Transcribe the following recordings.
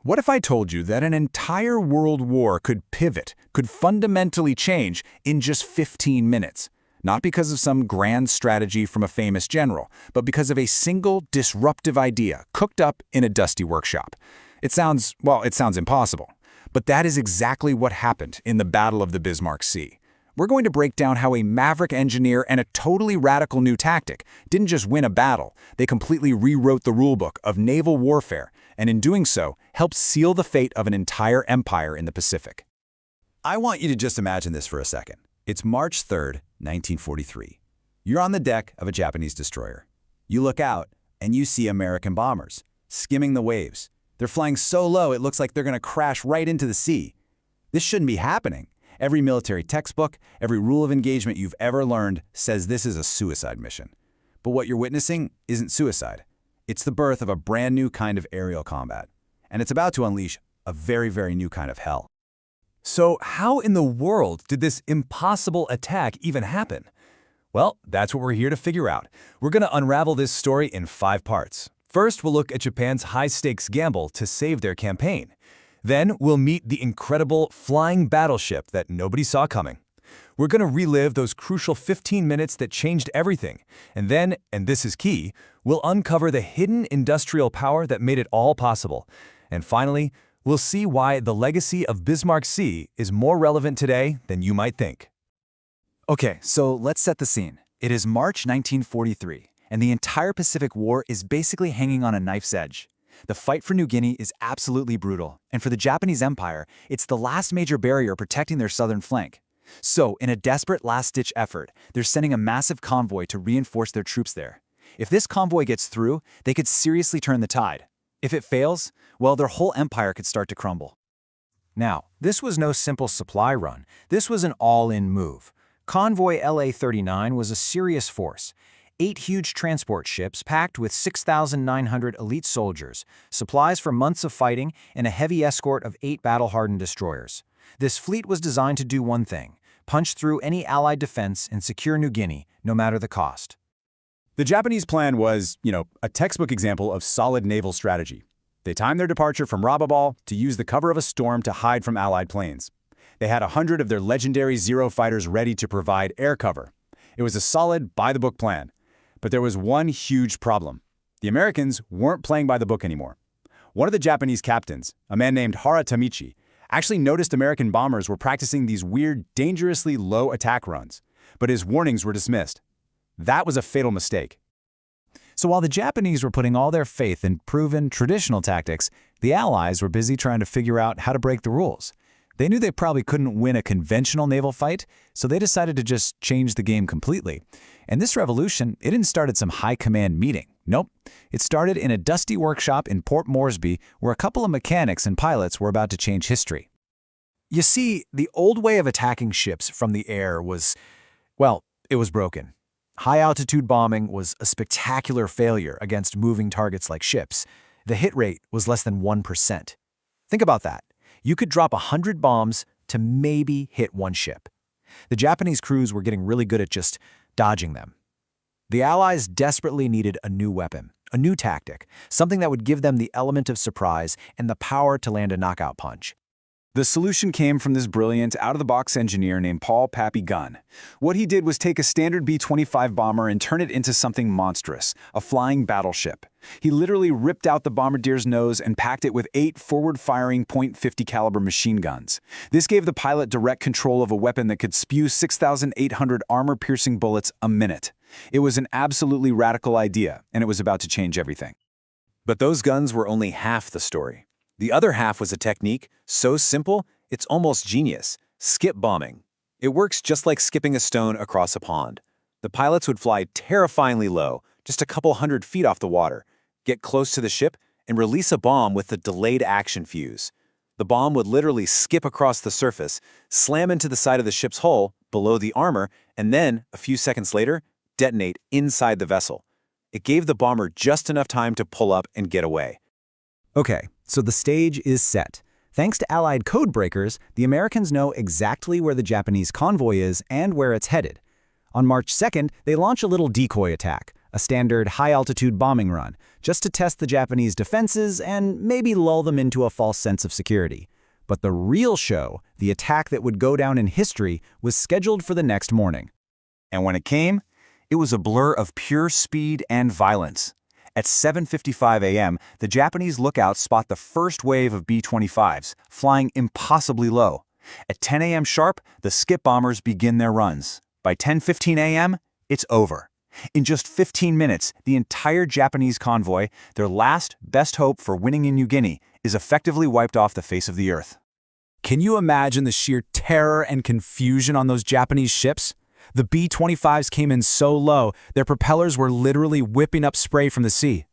What if I told you that an entire world war could pivot, could fundamentally change in just 15 minutes? Not because of some grand strategy from a famous general, but because of a single disruptive idea cooked up in a dusty workshop. It sounds impossible. But that is exactly what happened in the Battle of the Bismarck Sea. We're going to break down how a maverick engineer and a totally radical new tactic didn't just win a battle, they completely rewrote the rulebook of naval warfare, and in doing so, helped seal the fate of an entire empire in the Pacific. I want you to just imagine this for a second. It's March 3rd, 1943. You're on the deck of a Japanese destroyer. You look out, and you see American bombers, skimming the waves. They're flying so low it looks like they're going to crash right into the sea. This shouldn't be happening. Every military textbook, every rule of engagement you've ever learned says this is a suicide mission. But what you're witnessing isn't suicide. It's the birth of a brand new kind of aerial combat. And it's about to unleash a very, very new kind of hell. So how in the world did this impossible attack even happen? Well, that's what we're here to figure out. We're going to unravel this story in 5 parts. First, we'll look at Japan's high-stakes gamble to save their campaign. Then, we'll meet the incredible flying battleship that nobody saw coming. We're going to relive those crucial 15 minutes that changed everything. And then, and this is key, we'll uncover the hidden industrial power that made it all possible. And finally, we'll see why the legacy of Bismarck Sea is more relevant today than you might think. Okay, so let's set the scene. It is March 1943, and the entire Pacific War is basically hanging on a knife's edge. The fight for New Guinea is absolutely brutal, and for the Japanese Empire, it's the last major barrier protecting their southern flank. So, in a desperate last-ditch effort, they're sending a massive convoy to reinforce their troops there. If this convoy gets through, they could seriously turn the tide. If it fails, well, their whole empire could start to crumble. Now, this was no simple supply run. This was an all-in move. Convoy LA-39 was a serious force. 8 huge transport ships packed with 6,900 elite soldiers, supplies for months of fighting, and a heavy escort of 8 battle-hardened destroyers. This fleet was designed to do one thing: punch through any Allied defense and secure New Guinea, no matter the cost. The Japanese plan was, a textbook example of solid naval strategy. They timed their departure from Rabaul to use the cover of a storm to hide from Allied planes. They had 100 of their legendary Zero fighters ready to provide air cover. It was a solid, by-the-book plan. But there was one huge problem. The Americans weren't playing by the book anymore. One of the Japanese captains, a man named Hara Tamichi, actually noticed American bombers were practicing these weird, dangerously low attack runs, but his warnings were dismissed. That was a fatal mistake. So while the Japanese were putting all their faith in proven, traditional tactics, the Allies were busy trying to figure out how to break the rules. They knew they probably couldn't win a conventional naval fight, so they decided to just change the game completely. And this revolution, it didn't start at some high-command meeting. Nope. It started in a dusty workshop in Port Moresby where a couple of mechanics and pilots were about to change history. You see, the old way of attacking ships from the air was, well, it was broken. High-altitude bombing was a spectacular failure against moving targets like ships. The hit rate was less than 1%. Think about that. You could drop 100 bombs to maybe hit one ship. The Japanese crews were getting really good at just dodging them. The Allies desperately needed a new weapon, a new tactic, something that would give them the element of surprise and the power to land a knockout punch. The solution came from this brilliant, out-of-the-box engineer named Pappy Gunn. What he did was take a standard B-25 bomber and turn it into something monstrous, a flying battleship. He literally ripped out the bombardier's nose and packed it with 8 forward-firing .50 caliber machine guns. This gave the pilot direct control of a weapon that could spew 6,800 armor-piercing bullets a minute. It was an absolutely radical idea, and it was about to change everything. But those guns were only half the story. The other half was a technique so simple, it's almost genius: skip bombing. It works just like skipping a stone across a pond. The pilots would fly terrifyingly low, just a couple 100 feet off the water, get close to the ship, and release a bomb with the delayed action fuse. The bomb would literally skip across the surface, slam into the side of the ship's hull, below the armor, and then, a few seconds later, detonate inside the vessel. It gave the bomber just enough time to pull up and get away. Okay, so the stage is set. Thanks to Allied code breakers, the Americans know exactly where the Japanese convoy is and where it's headed. On March 2nd, they launch a little decoy attack, a standard high-altitude bombing run, just to test the Japanese defenses and maybe lull them into a false sense of security. But the real show, the attack that would go down in history, was scheduled for the next morning. And when it came, it was a blur of pure speed and violence. At 7:55 a.m., the Japanese lookouts spot the first wave of B-25s, flying impossibly low. At 10 a.m. sharp, the skip bombers begin their runs. By 10:15 a.m., it's over. In just 15 minutes, the entire Japanese convoy, their last, best hope for winning in New Guinea, is effectively wiped off the face of the earth. Can you imagine the sheer terror and confusion on those Japanese ships? The B-25s came in so low, their propellers were literally whipping up spray from the sea.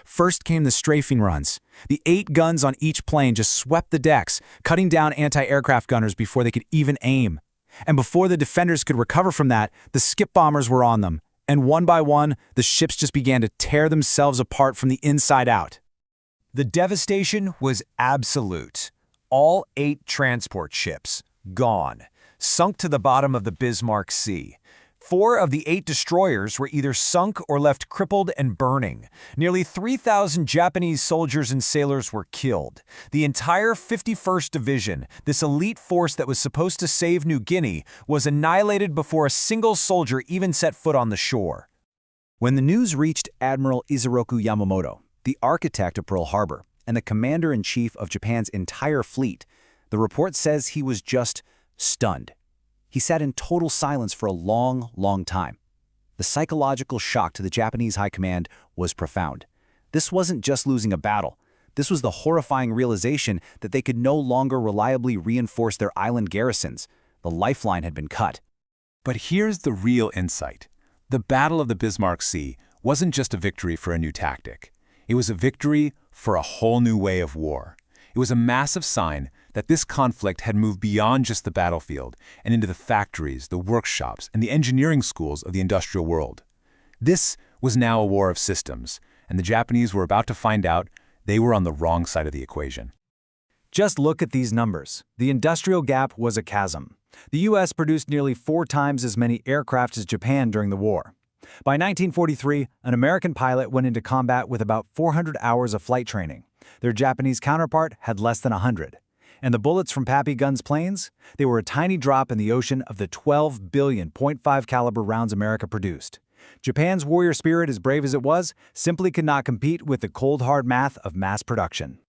First came the strafing runs. The 8 guns on each plane just swept the decks, cutting down anti-aircraft gunners before they could even aim. And before the defenders could recover from that, the skip bombers were on them. And one by one, the ships just began to tear themselves apart from the inside out. The devastation was absolute. All 8 transport ships, gone, sunk to the bottom of the Bismarck Sea. 4 of the 8 destroyers were either sunk or left crippled and burning. Nearly 3,000 Japanese soldiers and sailors were killed. The entire 51st Division, this elite force that was supposed to save New Guinea, was annihilated before a single soldier even set foot on the shore. When the news reached Admiral Isoroku Yamamoto, the architect of Pearl Harbor and the commander-in-chief of Japan's entire fleet, the report says he was just stunned. He sat in total silence for a long, long time. The psychological shock to the Japanese high command was profound. This wasn't just losing a battle. This was the horrifying realization that they could no longer reliably reinforce their island garrisons. The lifeline had been cut. But here's the real insight. The Battle of the Bismarck Sea wasn't just a victory for a new tactic. It was a victory for a whole new way of war. It was a massive sign that this conflict had moved beyond just the battlefield and into the factories, the workshops, and the engineering schools of the industrial world. This was now a war of systems, and the Japanese were about to find out they were on the wrong side of the equation. Just look at these numbers. The industrial gap was a chasm. The U.S. produced nearly 4 times as many aircraft as Japan during the war. By 1943, an American pilot went into combat with about 400 hours of flight training. Their Japanese counterpart had less than 100. And the bullets from Pappy Gunn's planes? They were a tiny drop in the ocean of the 12 billion .5 caliber rounds America produced. Japan's warrior spirit, as brave as it was, simply could not compete with the cold hard math of mass production.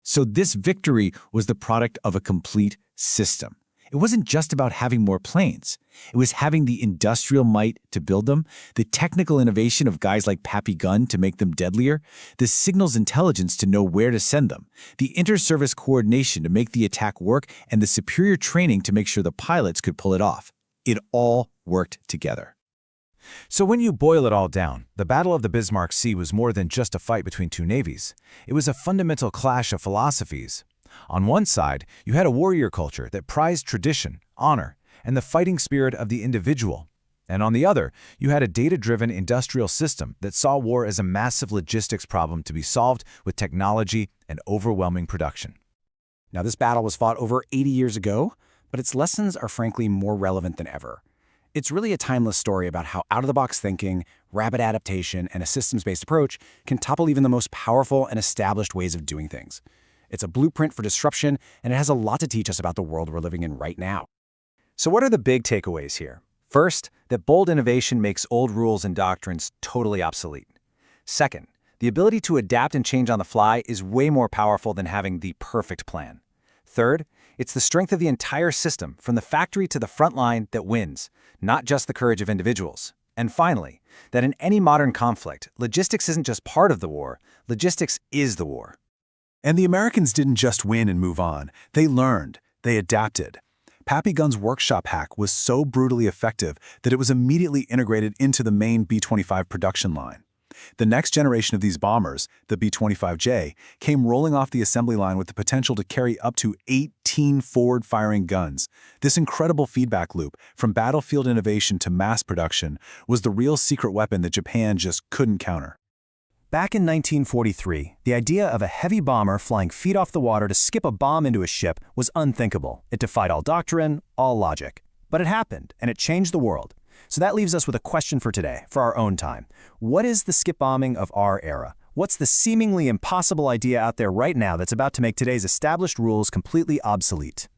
So this victory was the product of a complete system. It wasn't just about having more planes. It was having the industrial might to build them, the technical innovation of guys like Pappy Gunn to make them deadlier, the signals intelligence to know where to send them, the inter-service coordination to make the attack work, and the superior training to make sure the pilots could pull it off. It all worked together. So when you boil it all down, the Battle of the Bismarck Sea was more than just a fight between 2 navies. It was a fundamental clash of philosophies. On one side, you had a warrior culture that prized tradition, honor, and the fighting spirit of the individual. And on the other, you had a data-driven industrial system that saw war as a massive logistics problem to be solved with technology and overwhelming production. Now, this battle was fought over 80 years ago, but its lessons are frankly more relevant than ever. It's really a timeless story about how out-of-the-box thinking, rapid adaptation, and a systems-based approach can topple even the most powerful and established ways of doing things. It's a blueprint for disruption, and it has a lot to teach us about the world we're living in right now. So what are the big takeaways here? First, that bold innovation makes old rules and doctrines totally obsolete. Second, the ability to adapt and change on the fly is way more powerful than having the perfect plan. Third, it's the strength of the entire system, from the factory to the front line, that wins, not just the courage of individuals. And finally, that in any modern conflict, logistics isn't just part of the war, logistics is the war. And the Americans didn't just win and move on. They learned. They adapted. Pappy Gunn's workshop hack was so brutally effective that it was immediately integrated into the main B-25 production line. The next generation of these bombers, the B-25J, came rolling off the assembly line with the potential to carry up to 18 forward-firing guns. This incredible feedback loop, from battlefield innovation to mass production, was the real secret weapon that Japan just couldn't counter. Back in 1943, the idea of a heavy bomber flying feet off the water to skip a bomb into a ship was unthinkable. It defied all doctrine, all logic. But it happened, and it changed the world. So that leaves us with a question for today, for our own time. What is the skip bombing of our era? What's the seemingly impossible idea out there right now that's about to make today's established rules completely obsolete?